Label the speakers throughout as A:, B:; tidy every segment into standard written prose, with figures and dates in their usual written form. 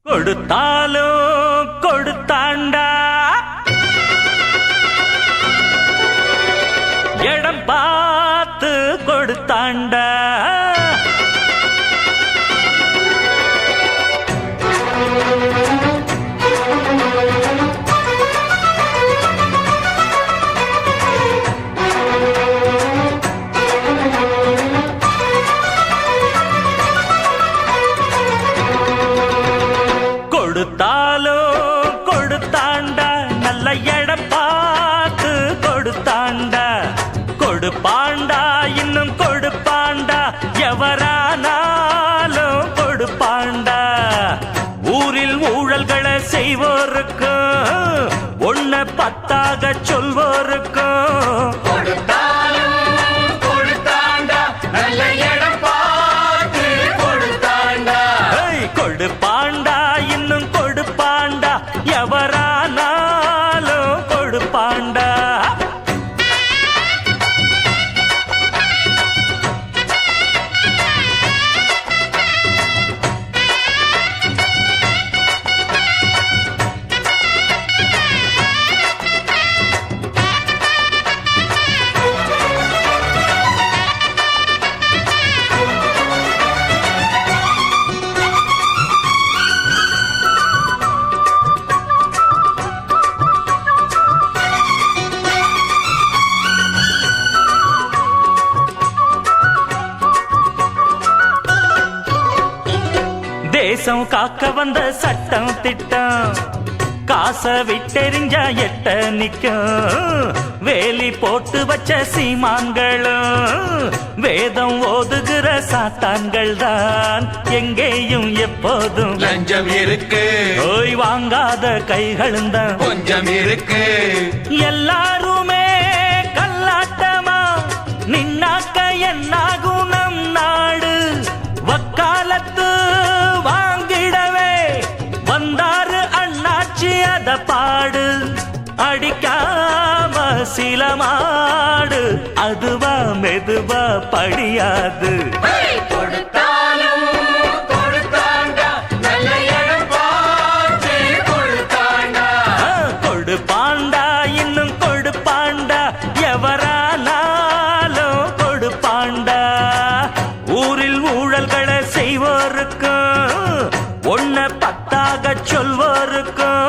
A: கொடுத்தாலும் கொடுத்தாண்டா இடம் பார்த்து கொடுத்தாண்டா கொடுத்தாலும் கொடுத்தாண்டா நல்ல இடம் பார்த்து கொடுத்தாண்டா கொடுப்பாண்டா இன்னும் கொடுப்பாண்டா எவரானாலும் கொடுப்பாண்டா ஊரில் ஊழல்களை செய்வோருக்கும் ஒன்ன பத்தாக சொல்வோருக்கும் கொடுப்பாண்டா இன்னும் கொடுப்பாண்டா எவரானாலும் கொடுப்பாண்டா தேசம் காக்க வந்த சட்டம் திட்டம் காசை விட்டெறிஞ்சா எட்ட நிக்கும் வேலி போட்டு வச்ச சீமான்களும் வேதம் ஓதுகிற சாத்தான்கள் தான் எங்கேயும் எப்போதும்
B: லஞ்சம் இருக்கு
A: ஓய் வாங்காத கைகளும் தான்
B: கொஞ்சம் இருக்கு
A: எல்லாருமே கல்லாட்டமா நின்னாக்க என்னாகும் நம் நாடு வக்காலத்து வாங்கிடவே வந்தாரு அண்ணாச்சி அத பாடு அடிக்காம சில மாடு அதுவா மெதுவா படியாது கொடுப்பாண்டா இன்னும் கொடுப்பாண்டா எவரானாலும் கொடுப்பாண்டா ஊரில் ஊழல்களை செய்வோருக்கும் ஒன்ன பத்தாக சொல்வோருக்கும்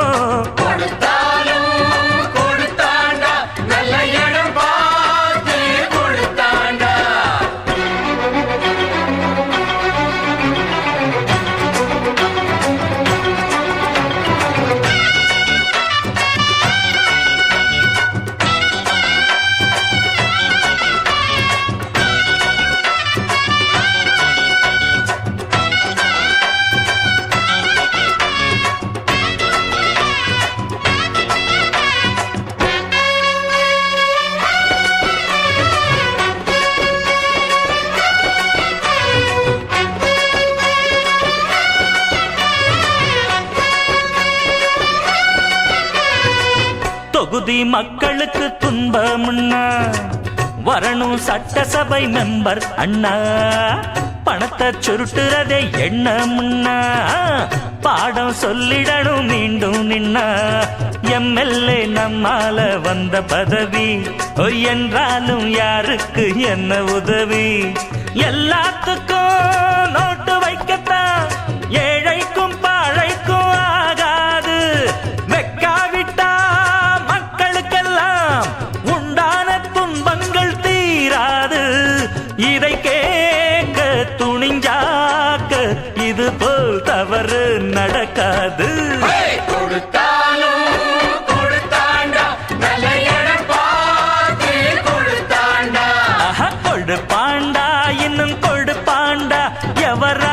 A: தொகுதி மக்களுக்கு துன்பம்னா வரணும் சட்டசபை மெம்பர் அண்ணா பணத்தை சுருட்டுறதே எண்ணம்னா பாடம் சொல்லிடணும் மீண்டும் நின்னா எம்எல்ஏ நம்மால வந்த பதவி என்றாலும் யாருக்கு என்ன உதவி எல்லாத்துக்கும் நோட்டு வைக்கத்தான் ஏழைக்கும் பாழைக்கும் ஆகாது வெக்காவிட்டா இதை கேட்க துணிஞ்சாக்க இது போல் தவறு நடக்காது கொடுப்பாண்டா இன்னும் கொடுப்பாண்டா எவரா